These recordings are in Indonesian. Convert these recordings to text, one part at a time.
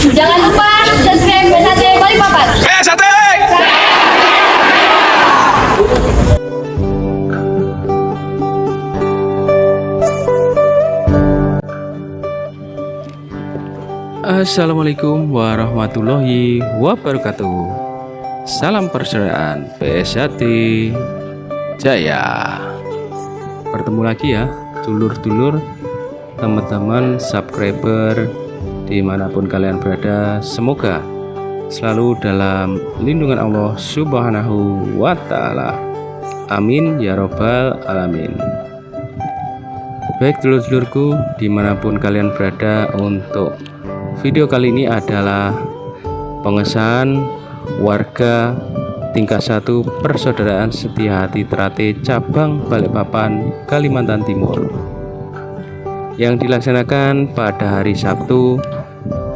Jangan lupa subscribe Sate Balikpapan. Sate! Assalamualaikum warahmatullahi wabarakatuh. Salam persaudaraan PSAT Jaya. Bertemu lagi ya dulur-dulur, teman-teman subscriber dimanapun kalian berada. Semoga selalu dalam lindungan Allah Subhanahu wa Ta'ala. Amin ya robbal alamin. Baik dulur-dulurku dimanapun kalian berada, untuk video kali ini adalah pengesahan warga tingkat 1 Persaudaraan Setia Hati Terate cabang Balikpapan, Kalimantan Timur, yang dilaksanakan pada hari Sabtu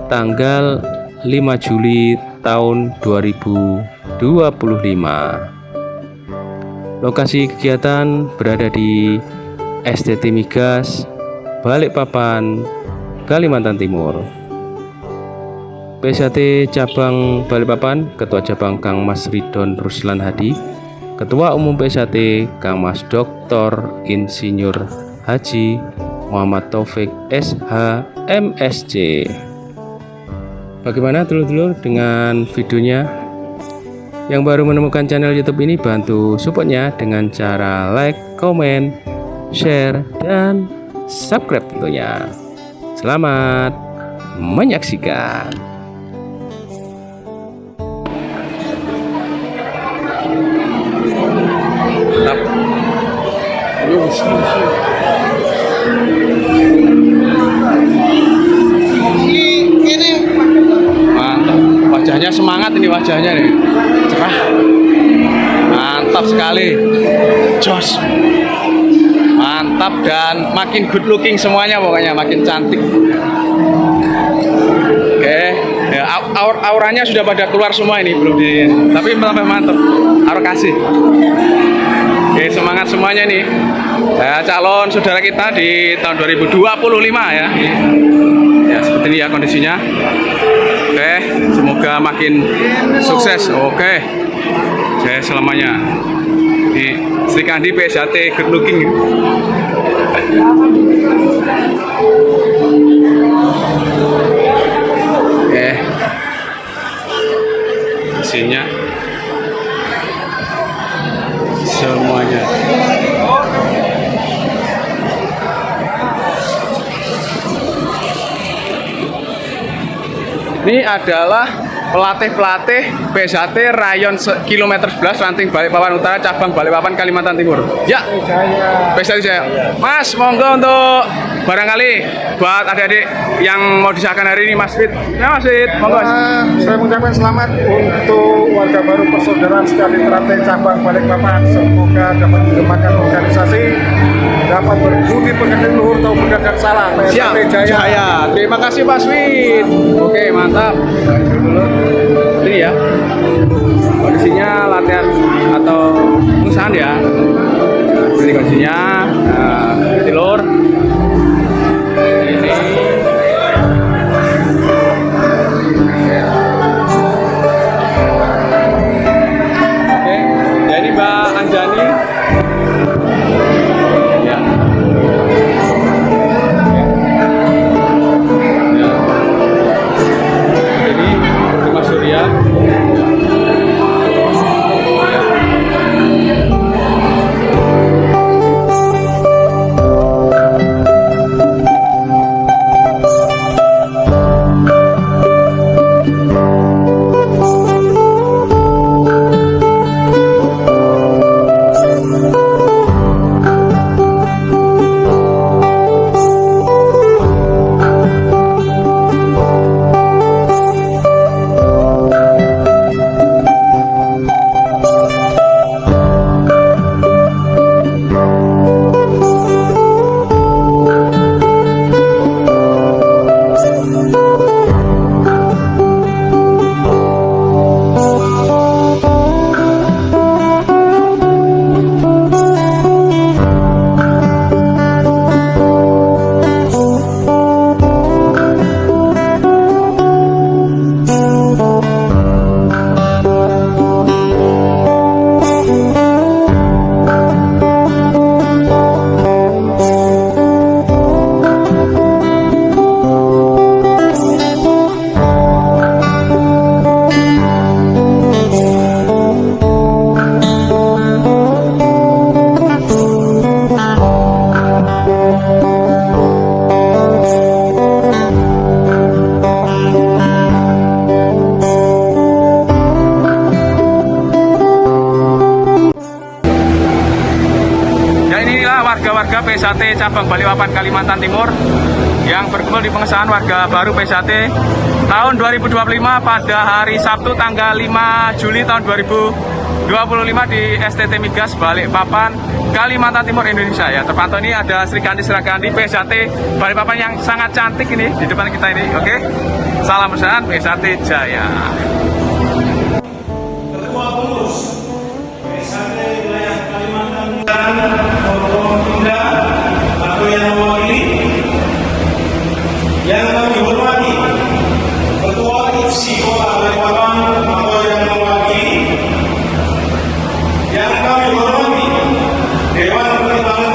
tanggal 5 Juli tahun 2025. Lokasi kegiatan berada di STT Migas, Balikpapan, Kalimantan Timur. PSAT cabang Balikpapan, Ketua Cabang Kang Mas Ridon Ruslan Hadi, Ketua Umum PSAT Kang Mas Dr. Insinyur Haji Muhammad Taufik SH MSc. Bagaimana dulur-dulur dengan videonya? Yang baru menemukan channel YouTube ini, bantu supportnya dengan cara like, komen, share, dan subscribe tentunya. Selamat menyaksikan. Ini mantap, wajahnya semangat, ini wajahnya nih cerah, mantap sekali, jos, mantap, dan makin good looking semuanya, pokoknya makin cantik. Oke, ya, auranya sudah pada keluar semua, ini belum di, tapi mantap, aura kasih. Oke, semangat semuanya nih. Ya, calon saudara kita di tahun 2025 ya. Ya, seperti ini ya kondisinya. Oke, semoga makin sukses. Oke. Saya selamanya. Di Sri Kandi PSAT good looking. Oke. Isinya semuanya. Ini adalah pelatih PSAT Rayon Kilometer 11 Ranting Balikpapan Utara cabang Balikpapan Kalimantan Timur. Ya, PSAT Jaya. Mas, monggo untuk barangkali buat adik-adik yang mau disahkan hari ini, Mas Fit. Ya, Mas Fit, monggo. Saya mengucapkan selamat untuk warga baru Persaudaraan Setia Hati Terate cabang Balikpapan. Semoga dapat mengembangkan organisasi, dapat berbudi pekerti luhur tahu benar dan salah. Siap, PSAT Jaya. Terima kasih Mas Fit. Oke, mantap. Ini ya kondisinya latihan atau pengusahaan ya. Ini kondisinya telur ini. Oke, ya ini Mbak Anjani. Ya. Mas Surya. PSAT Cabang Balikpapan Kalimantan Timur yang berkumpul di pengesahan warga baru PSAT tahun 2025 pada hari Sabtu tanggal 5 Juli tahun 2025 di STT Migas Balikpapan Kalimantan Timur Indonesia ya. Terpantau ini ada Sri Kandi PSAT Balikpapan yang sangat cantik ini di depan kita ini. Oke, salam pesan PSAT Jaya. Ketua Pengurus PSAT Wilayah Kalimantan Indah atau yang mewakili, yang kami hormati Ketua IPSI Kota Balikpapan atau yang mewakili, yang kami hormati Dewan Pertimbangan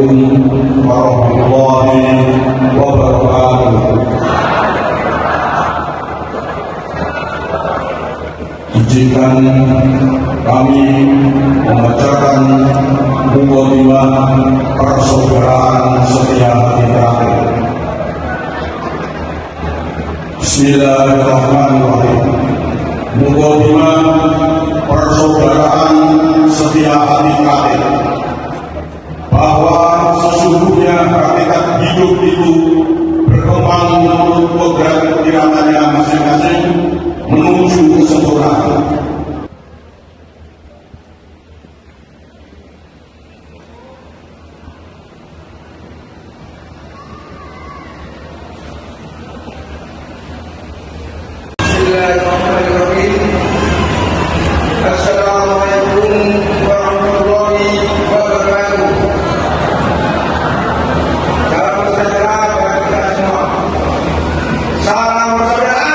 warahmatullahi wabarakatuh. Izinkan kami membacakan mukadimah persaudaraan setia hati terakhir. Bismillahirrahmanirrahim. Mukadimah persaudaraan setia hati terakhir. Bahwa sesungguhnya hakikat hidup itu berkembang menurut kodrat iramannya masing-masing menuju kesempurnaan. Bismillahirrahmanirrahim. Assalamualaikum warahmatullahi wabarakatuh. Salam sejahtera bagi kita semua. Salam persaudaraan.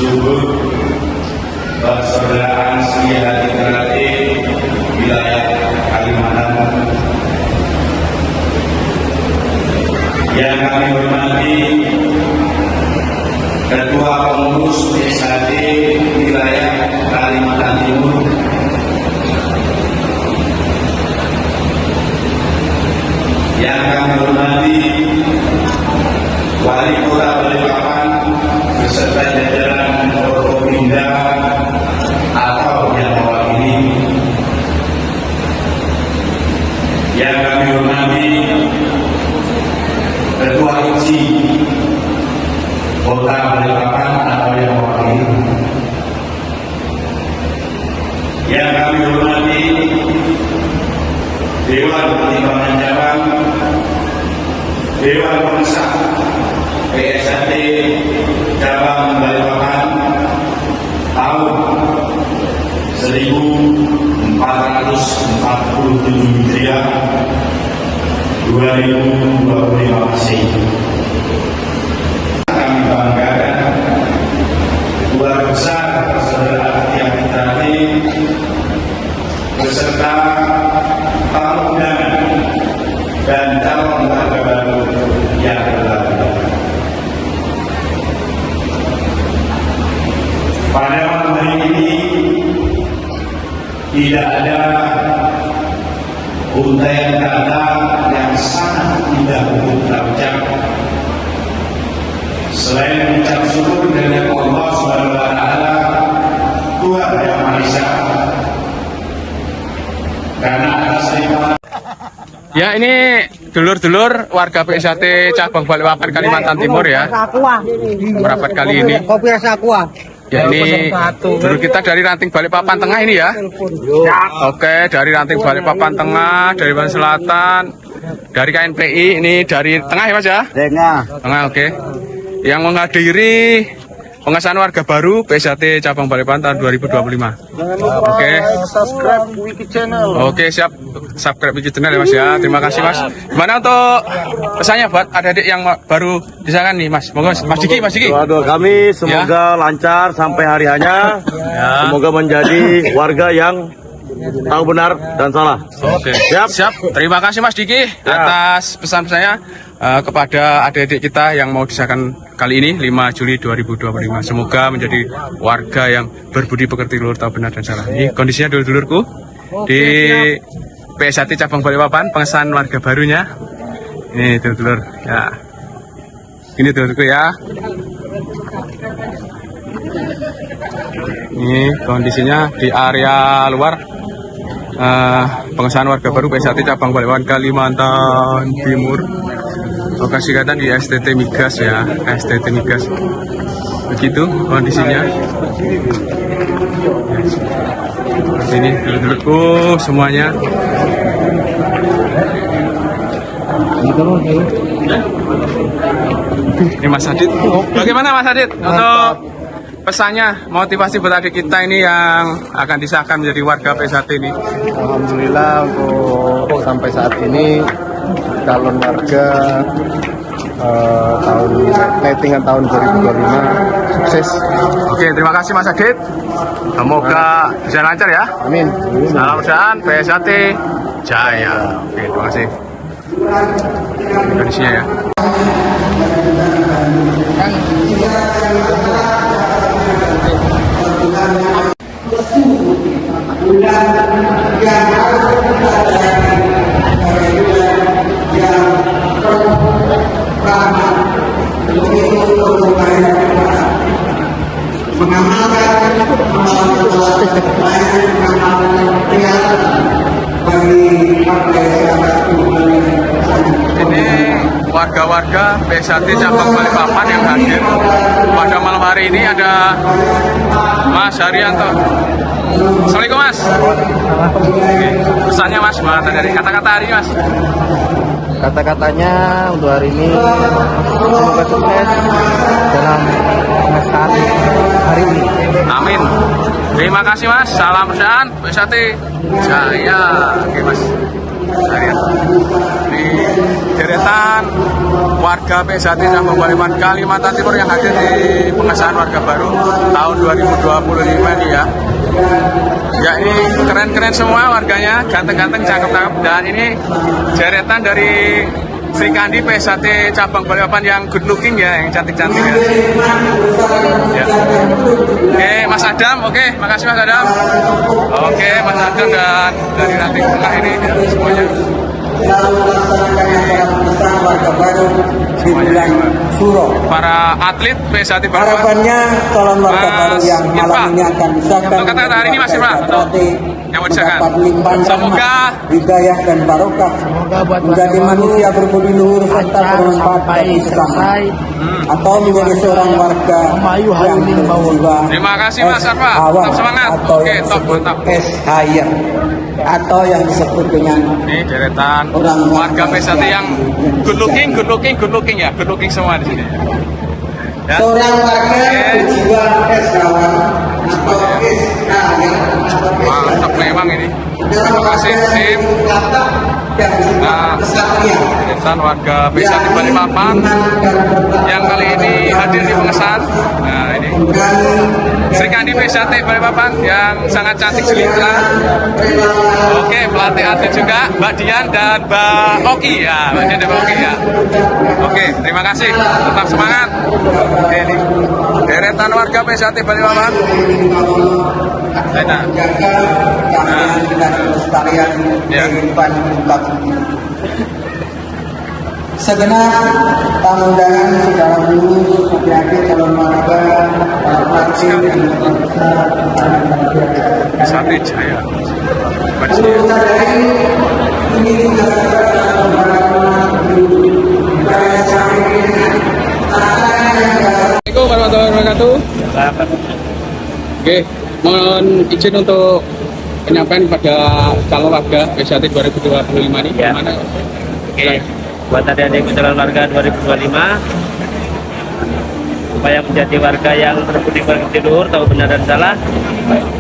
sungguh persaudaraan Setia Hati Ternate wilayah Kalimantan. Yang kami hormati Ketua Pengurus PSHT wilayah Kalimantan Timur, yang kami hormati Wali Kota Balikpapan beserta jajaran Forkopimda atau yang mewakili, yang kami hormati Ketua ICI Kota Balikpapan atau yang mewakili, yang kami hormati Dewan Pertimbangan Cabang, Dewan Pengesah PSHT Cabang Balikpapan tahun 1447 Hijriah 2025 Masehi. Kami banggakan keluarga besar Saudara Hati Ternate beserta tamu undangan dan calon warga baru yang berlaku. Pada malam hari ini tidak ada untaian kata yang sangat indah untuk kita ucap selain mengucap syukur dengan Allah Subhanahu wa Ta'ala, Tuhan Yang Maha Esa, karena atas nikmat. Ya, ini dulur-dulur warga PSHT cabang Balikpapan Kalimantan Timur ya. Merapat kali ini. Kopi rasa aqua. Ya, ini dulur kita dari Ranting Balikpapan Tengah ini ya. Oke, dari Ranting Balikpapan Tengah, dari Balikpapan Selatan, dari KNPI, ini dari tengah ya Mas ya? Tengah, oke. Yang menghadiri pengesahan warga baru PSHT cabang Balikpapan tahun 2025. Oke. Subscribe Wiki Channel. Oke, siap. Subscribe Wiki Channel ya Mas ya. Terima kasih Mas. Gimana untuk pesannya buat adik-adik yang baru di sana nih Mas? Monggo Mas Diki, Mas Diki. Doa kami semoga lancar sampai hari hanya. Semoga menjadi warga yang tahu benar dan salah. Oke. Siap. Terima kasih Mas Diki atas pesan-pesannya kepada adik-adik kita yang mau disahkan kali ini 5 Juli 2025. Semoga menjadi warga yang berbudi pekerti, luhur, tahu benar dan salah. Ini kondisinya dulur-dulurku di PSHT cabang Balikpapan, pengesahan warga barunya. Ini dulur-dulur ya. Ini dulurku ya. Ini kondisinya di area luar pengesahan warga baru PSHT cabang Balikpapan Kalimantan Timur. Lokasi kegiatan di STT Migas ya, STT Migas. Begitu kondisinya. Ini dulur-dulurku semuanya. Ini Mas Adit. Bagaimana Mas Adit untuk pesannya, motivasi buat adik kita ini yang akan disahkan menjadi warga PSHT ini? Alhamdulillah untuk sampai saat ini calon warga meetingan tahun 2025 sukses. Oke, terima kasih Mas Adit. Semoga bisa lancar ya. Amin. Salam perusahaan PSHT Jaya. Oke, terima kasih. Kondisinya ya. Ini warga-warga PSHT cabang Balikpapan yang hadir pada malam hari ini. Ada Mas Haryanto. Assalamualaikum Mas. Oke, pesannya Mas, dari kata-kata hari ini Mas. Kata-katanya untuk hari ini semoga sukses dalam pengesahan hari ini. Amin. Terima kasih Mas. Salam perusahaan PSHT Jaya. Oke Mas. Di deretan warga warga PSHT Cabang Balikpapan Kalimantan Timur yang hadir di pengesahan warga baru tahun 2025 ini ya. Ya ini keren-keren semua warganya, ganteng-ganteng, cakep-cakep, dan ini deretan dari Sri Kandi PSHT Cabang Balikpapan yang good looking ya, yang cantik-cantik ya. Oke, Mas Adam, oke, makasih Mas Adam. Oke, Mas Adam dan dari nanti tengah ini ya, semuanya. Warga baru di bulan Suro. Para atlet PSHT Balikpapan. Harapannya calon warga baru yang malam ini akan disahkan kata-kata hari ini Mas Irfa yang mau disahkan. Semoga hidayah dan barokah menjadi manusia berbudi luhur serta bermanfaat bagi sesama, atau menjadi seorang warga yang berjiwa terima kasih Mas Arfa, tetap semangat. atau Oke, yang top, disebut mantap. S-Hire atau yang disebut dengan Ini deretan warga PSHT yang good looking ya, good looking semua di sini. Ya. seorang warga berjiwa S-Kawan atau S-Hire. Mantap memang ini. Terima kasih tim. Nah, deretan warga PSHT Balikpapan yang kali ini hadir di pengesahan. Nah ini Sri Kandi PSHT Balikpapan yang sangat cantik jelita. Oke, pelatih atlet juga Mbak Dian dan Mbak Oki ya, Mbak Dian dan Mbak Oki ya. Oke, terima kasih, tetap semangat. Oke, ini deretan warga PSHT Balikpapan. Nah, Pelestarian ya. kehidupan umat. Segenap tamu undangan, saudara guru, adik-adik calon warga, praksi, PSHT Jaya. ini juga Assalamualaikum warahmatullahi wabarakatuh. Oke, mohon izin untuk penyampaian pada calon warga PSHT 2025 ini. Ya. Gimana? Oke, buat adik-adik calon warga 2025 supaya menjadi warga yang berbudi pekerti luhur, tahu benar dan salah,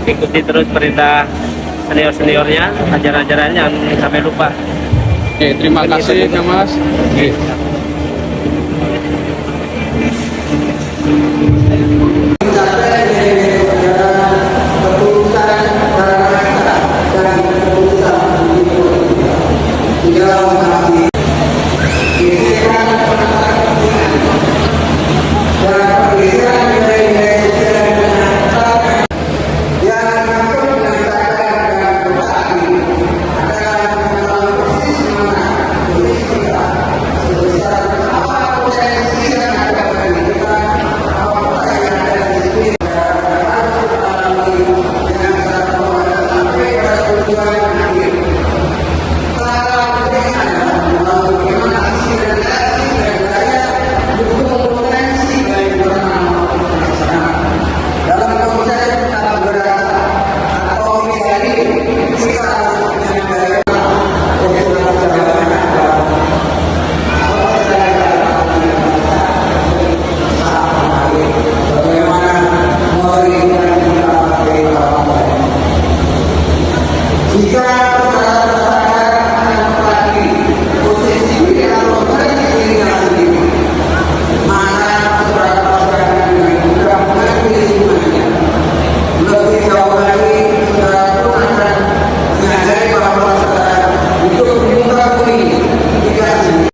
ikuti terus perintah senior-seniornya, ajaran-ajarannya, jangan sampai lupa. Oke, terima kasih Kang Mas. Oke.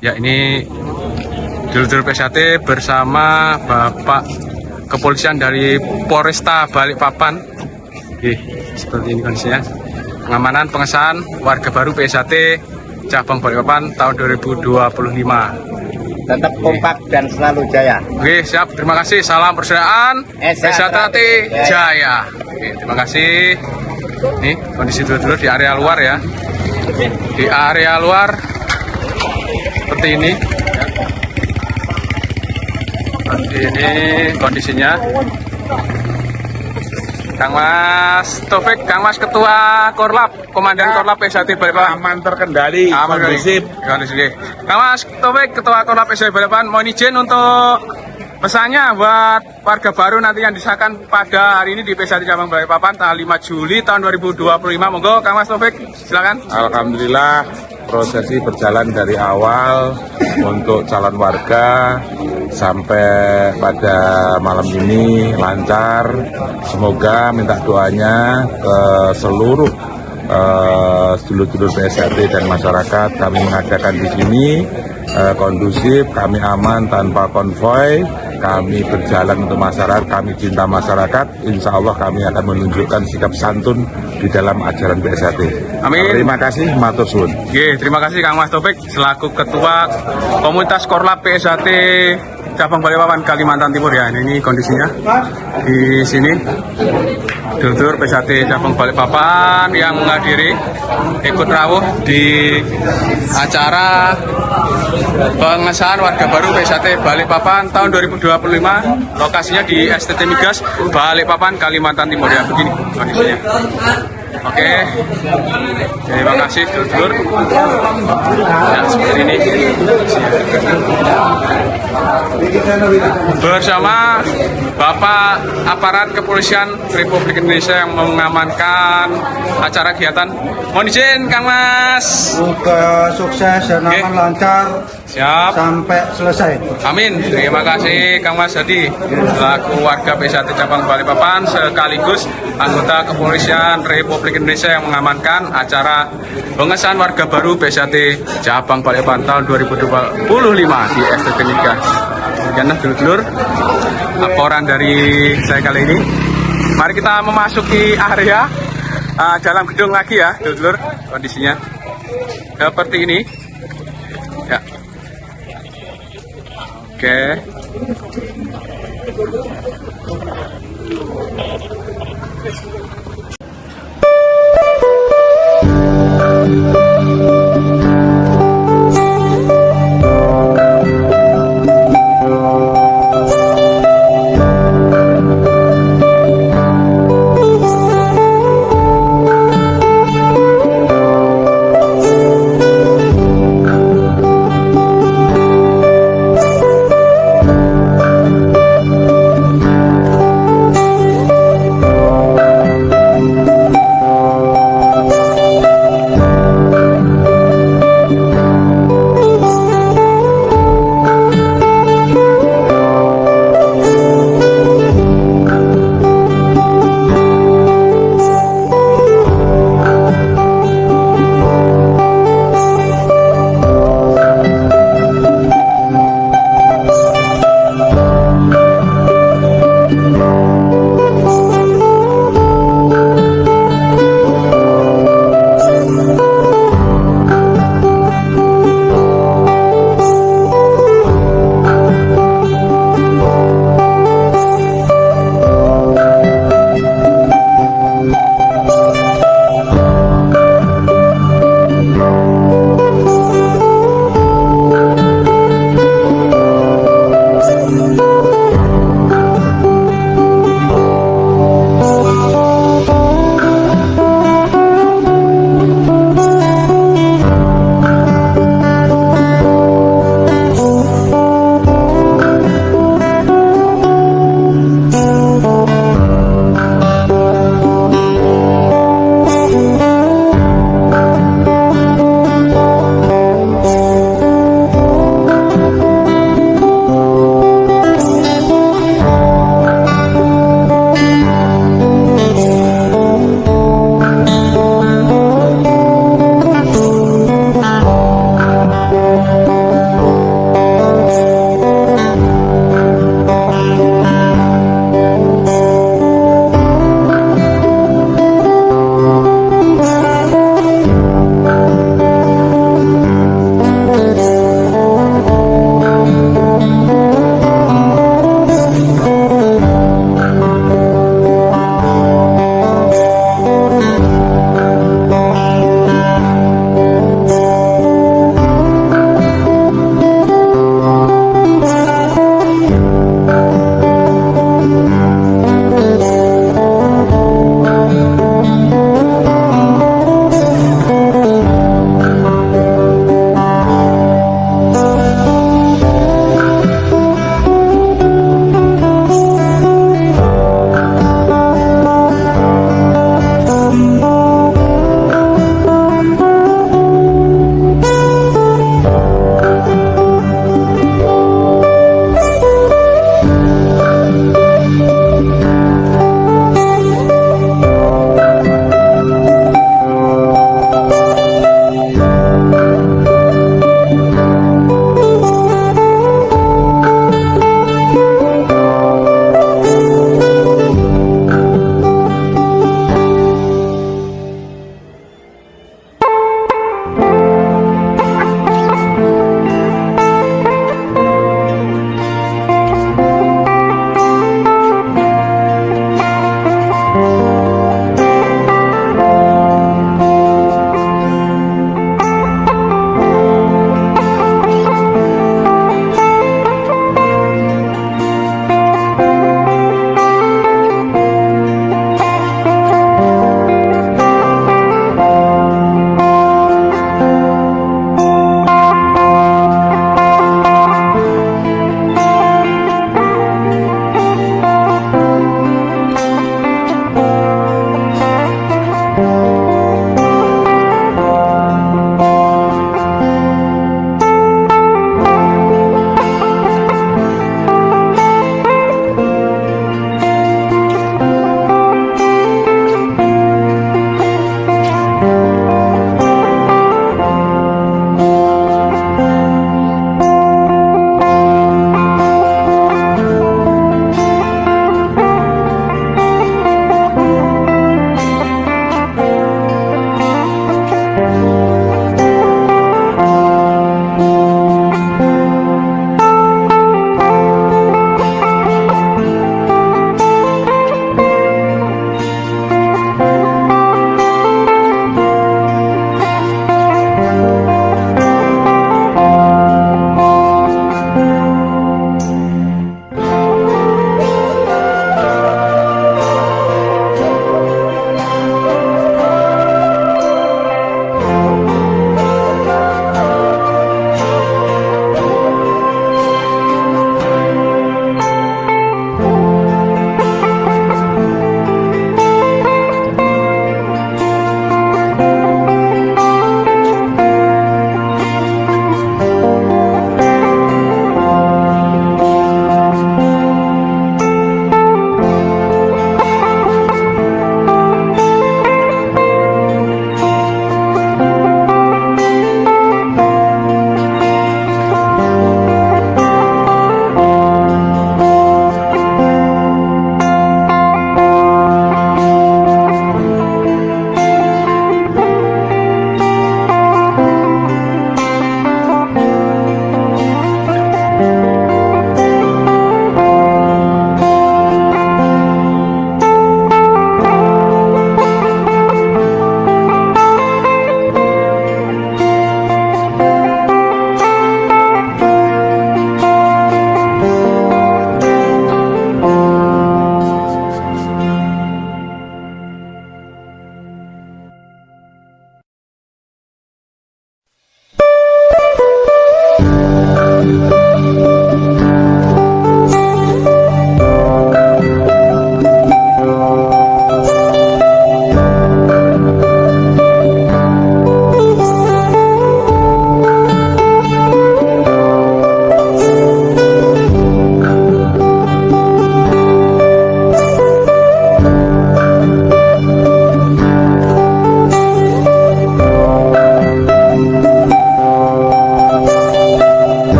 Ya, ini dulur-dulur PSHT bersama Bapak Kepolisian dari Polresta Balikpapan. Oke, seperti ini kondisinya. Pengamanan pengesahan warga baru PSHT Cabang Balikpapan tahun 2025. tetap kompak dan selalu jaya. Oke, siap. Terima kasih. Salam persaudaraan PSHT Jaya. Oke, terima kasih. Nih, kondisi dulur-dulur di area luar ya. Di area luar seperti ini. Seperti ini kondisinya. Kang Mas Taufik, Kang Mas Ketua Korlap, Komandan Korlap PSHT Balikpapan. Aman terkendali, Aman kondusif. Kang Mas Taufik, Ketua Korlap PSHT Balikpapan, mohon izin untuk pesannya buat warga baru nanti yang disahkan pada hari ini di PSHT Cabang Balikpapan tanggal 5 Juli tahun 2025. Monggo Kang Mas Taufik, silakan. Alhamdulillah prosesi berjalan dari awal untuk calon warga sampai pada malam ini lancar. Semoga minta doanya ke seluruh sedulur-sedulur PSHT dan masyarakat. Kami mengadakan di sini kondusif, kami aman tanpa konvoy, kami berjalan untuk masyarakat, kami cinta masyarakat. Insya Allah kami akan menunjukkan sikap santun di dalam ajaran PSHT. Amin. Terima kasih, matur suwun. Terima kasih Kang Mas Taufik selaku Ketua Komunitas Korlap PSHT Cabang Balikpapan Kalimantan Timur ya. Ini kondisinya di sini. Dulur PSHT Cabang Balikpapan yang menghadiri ikut rawuh di acara pengesahan warga baru PSHT Balikpapan tahun 2025. Lokasinya di STT Migas Balikpapan Kalimantan Timur ya. Begini kondisinya. Oke, terima kasih dulur. Ya, seperti ini. Bersama Bapak Aparat Kepolisian Republik Indonesia yang mengamankan acara kegiatan. Mohon izin Kang Mas. Semoga sukses dan aman lancar Siap. sampai selesai. Amin. Terima kasih Kang Mas Hadi selaku warga PSHT Cabang Balikpapan sekaligus anggota Kepolisian Republik Indonesia yang mengamankan acara pengesahan warga baru PSHT Cabang Balikpapan tahun 2025 di STT Migas. Demikianlah dulur-dulur laporan dari saya kali ini. Mari kita memasuki area dalam gedung lagi ya dulur-dulur, kondisinya seperti ini ya. Oke.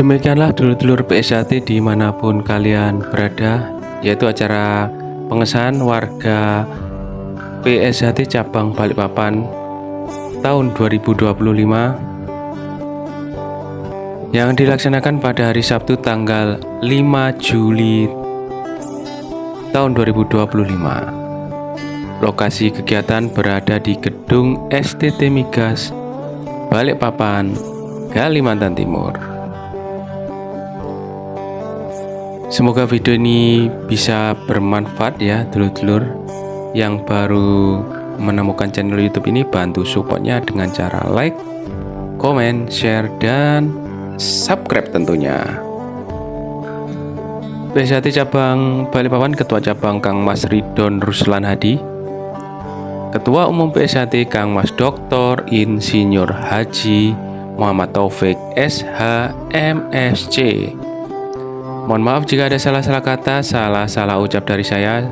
Demikianlah dulur-dulur PSHT dimanapun kalian berada, yaitu acara pengesahan warga PSHT cabang Balikpapan tahun 2025 yang dilaksanakan pada hari Sabtu tanggal 5 Juli tahun 2025. Lokasi kegiatan berada di Gedung STT Migas Balikpapan, Kalimantan Timur. Semoga video ini bisa bermanfaat ya dulur-dulur yang baru menemukan channel YouTube ini. Bantu supportnya dengan cara like, komen, share, dan subscribe tentunya. PSHT cabang Balikpapan Ketua Cabang Kang Mas Ridon Ruslan Hadi, Ketua Umum PSHT Kang Mas Dr. Insinyur Haji Muhammad Taufik SH MSc. Mohon maaf jika ada salah-salah kata, salah ucap dari saya.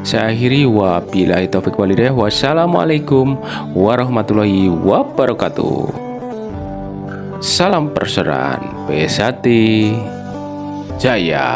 Saya akhiri, wabillahi taufik walhidayah. Wassalamualaikum warahmatullahi wabarakatuh. Salam persaudaraan PSHT Jaya.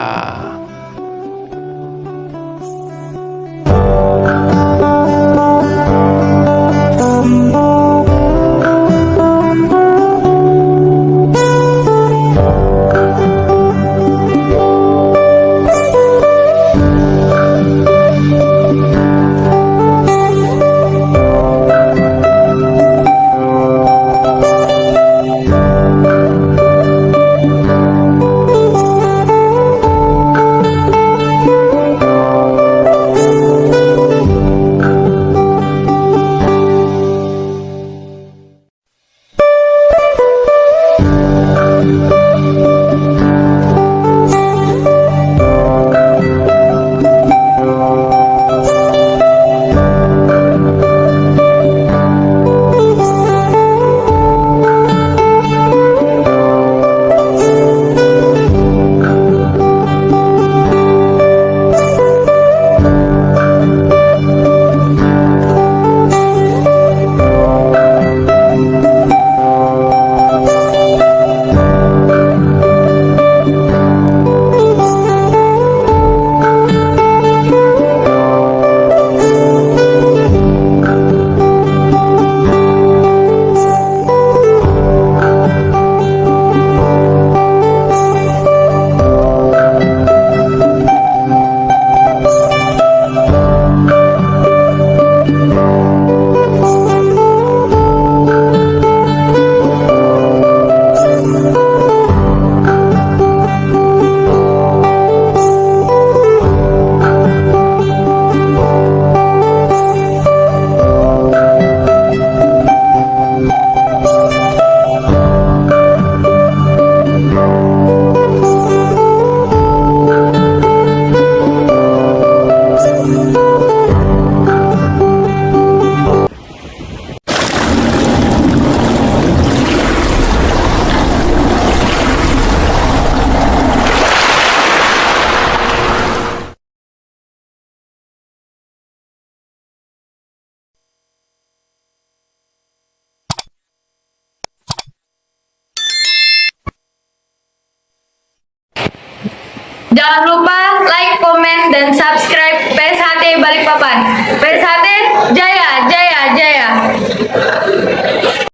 Jangan lupa like, komen, dan subscribe PSHT Balikpapan. PSHT Jaya, Jaya.